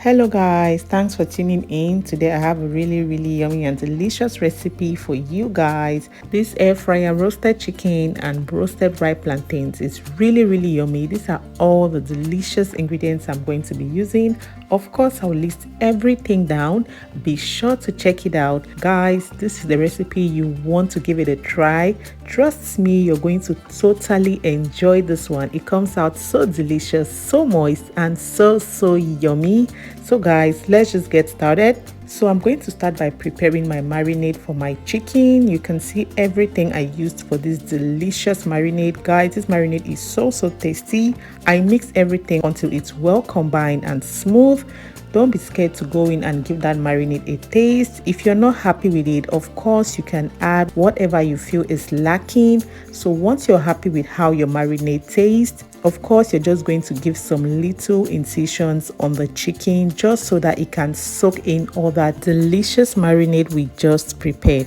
Hello guys, thanks for tuning in. Today I have a really yummy and delicious recipe for you guys. This air fryer roasted chicken and roasted ripe plantains is really yummy. These are all the delicious ingredients I'm going to be using. Of course, I'll list everything down. Be sure to check it out. Guys, this is the recipe you want to give it a try. Trust me, you're going to totally enjoy this one. It comes out so delicious, so moist, and so yummy. So guys, let's just get started. So I'm going to start by preparing my marinade for my chicken. You can see everything I used for this delicious marinade. Guys, this marinade is so tasty. I mix everything until it's well combined and smooth. Don't be scared to go in and give that marinade a taste. If you're not happy with it, of course you can add whatever you feel is lacking. So once you're happy with how your marinade tastes, of course you're just going to give some little incisions on the chicken just so that it can soak in all that delicious marinade we just prepared.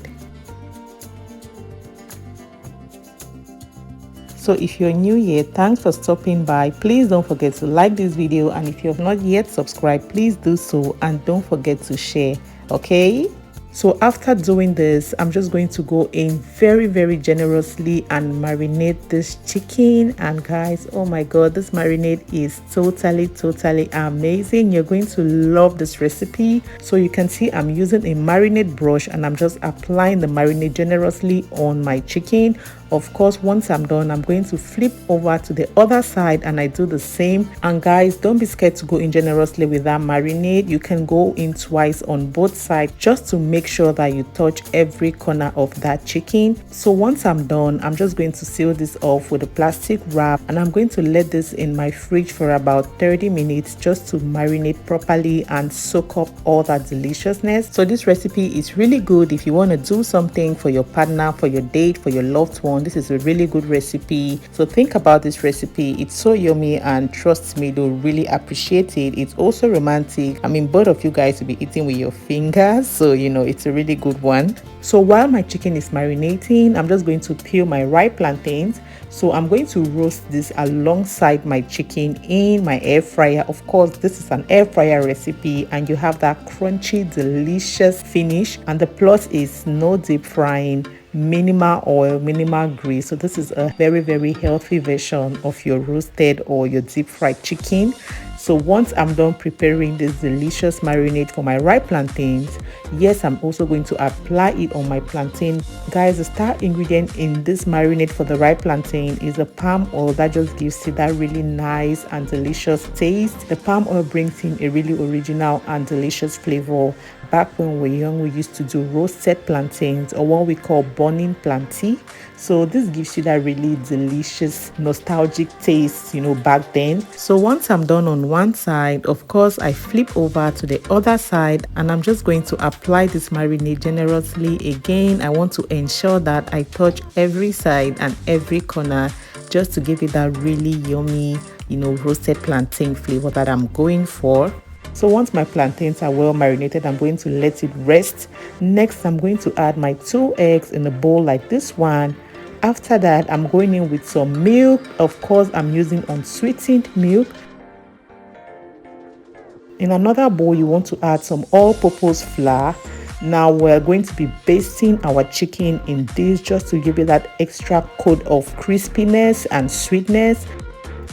So if you're new here, thanks for stopping by. Please don't forget to like this video, and if you have not yet subscribed, please do so, and don't forget to share. Okay, so after doing this, I'm just going to go in very generously and marinate this chicken. And guys, oh my god, this marinade is totally amazing. You're going to love this recipe. So you can see I'm using a marinade brush and I'm just applying the marinade generously on my chicken. Of course, once I'm done, I'm going to flip over to the other side and I do the same. And guys, don't be scared to go in generously with that marinade. You can go in twice on both sides just to make sure that you touch every corner of that chicken. So once I'm done, I'm just going to seal this off with a plastic wrap, and I'm going to let this in my fridge for about 30 minutes just to marinate properly and soak up all that deliciousness. So this recipe is really good if you want to do something for your partner, for your date, for your loved one. This is a really good recipe. So think about this recipe. It's so yummy, and trust me, they'll really appreciate it. It's also romantic. I mean, both of you guys will be eating with your fingers, so you know it's a really good one. So while my chicken is marinating, I'm just going to peel my ripe plantains. So I'm going to roast this alongside my chicken in my air fryer. Of course, this is an air fryer recipe, and you have that crunchy delicious finish. And the plus is no deep frying, minimal oil, minimal grease. So this is a very healthy version of your roasted or your deep fried chicken. So once I'm done preparing this delicious marinade for my ripe plantains, yes, I'm also going to apply it on my plantain. Guys, the star ingredient in this marinade for the ripe plantain is the palm oil that just gives it that really nice and delicious taste. The palm oil brings in a really original and delicious flavor. Back when we were young, we used to do roasted plantains, or what we call burning plantain. So this gives you that really delicious nostalgic taste, you know, back then. So once I'm done on one side, of course I flip over to the other side, and I'm just going to apply this marinade generously again. I want to ensure that I touch every side and every corner just to give it that really yummy, you know, roasted plantain flavor that I'm going for. So once my plantains are well marinated, I'm going to let it rest. Next, I'm going to add my 2 eggs in a bowl like this one. After that, I'm going in with some milk. Of course, I'm using unsweetened milk. In another bowl, you want to add some all-purpose flour. Now we're going to be basting our chicken in this just to give it that extra coat of crispiness and sweetness.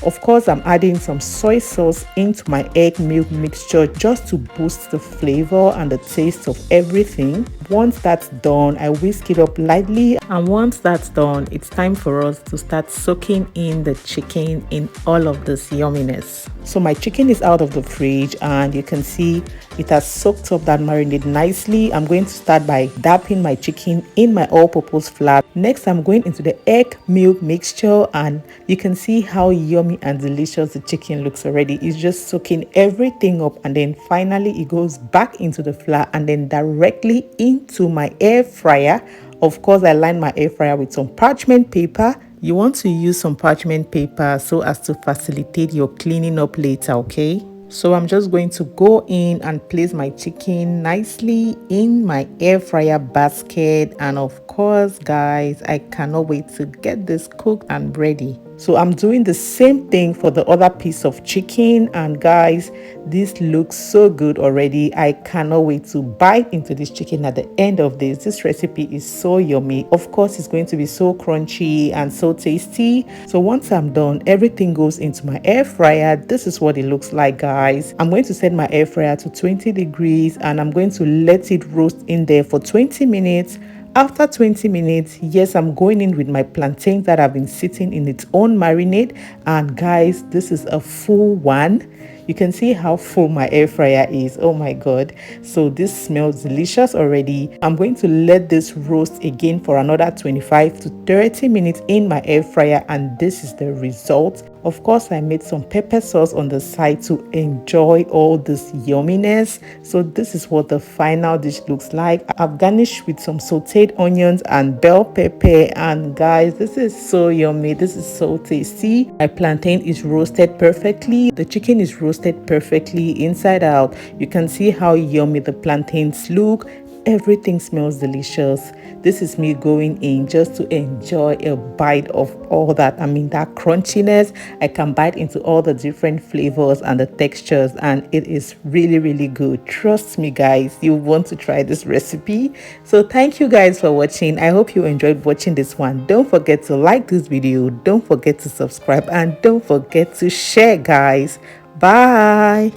Of course, I'm adding some soy sauce into my egg milk mixture just to boost the flavor and the taste of everything. Once that's done, I whisk it up lightly, and once that's done, it's time for us to start soaking in the chicken in all of this yumminess. So my chicken is out of the fridge, and you can see it has soaked up that marinade nicely. I'm going to start by dapping my chicken in my all-purpose flour. Next, I'm going into the egg milk mixture, and you can see how yummy and delicious the chicken looks already. It's just soaking everything up, and then finally it goes back into the flour and then directly into my air fryer. Of course, I line my air fryer with some parchment paper. You want to use some parchment paper so as to facilitate your cleaning up later, okay? So I'm just going to go in and place my chicken nicely in my air fryer basket. And of course, guys, I cannot wait to get this cooked and ready. So I'm doing the same thing for the other piece of chicken, and guys, this looks so good already. I cannot wait to bite into this chicken at the end of this. This recipe is so yummy. Of course, it's going to be so crunchy and so tasty. So once I'm done, everything goes into my air fryer. This is what it looks like, guys. I'm going to set my air fryer to 20 degrees and I'm going to let it roast in there for 20 minutes. After 20 minutes, yes, I'm going in with my plantains that have been sitting in its own marinade. And guys, this is a full one. You can see how full my air fryer is. Oh my god. So this smells delicious already. I'm going to let this roast again for another 25 to 30 minutes in my air fryer, and this is the result. Of course, I made some pepper sauce on the side to enjoy all this yumminess. So this is what the final dish looks like. I've garnished with some sauteed onions and bell pepper, and guys, this is so yummy. This is so tasty. My plantain is roasted perfectly. The chicken is roasted perfectly inside out. You can see how yummy the plantains look. Everything smells delicious. This is me going in just to enjoy a bite of all that. I mean, that crunchiness. I can bite into all the different flavors and the textures, and it is really, really good. Trust me, guys, you want to try this recipe. So thank you guys for watching. I hope you enjoyed watching this one. Don't forget to like this video. Don't forget to subscribe, and don't forget to share, guys. Bye.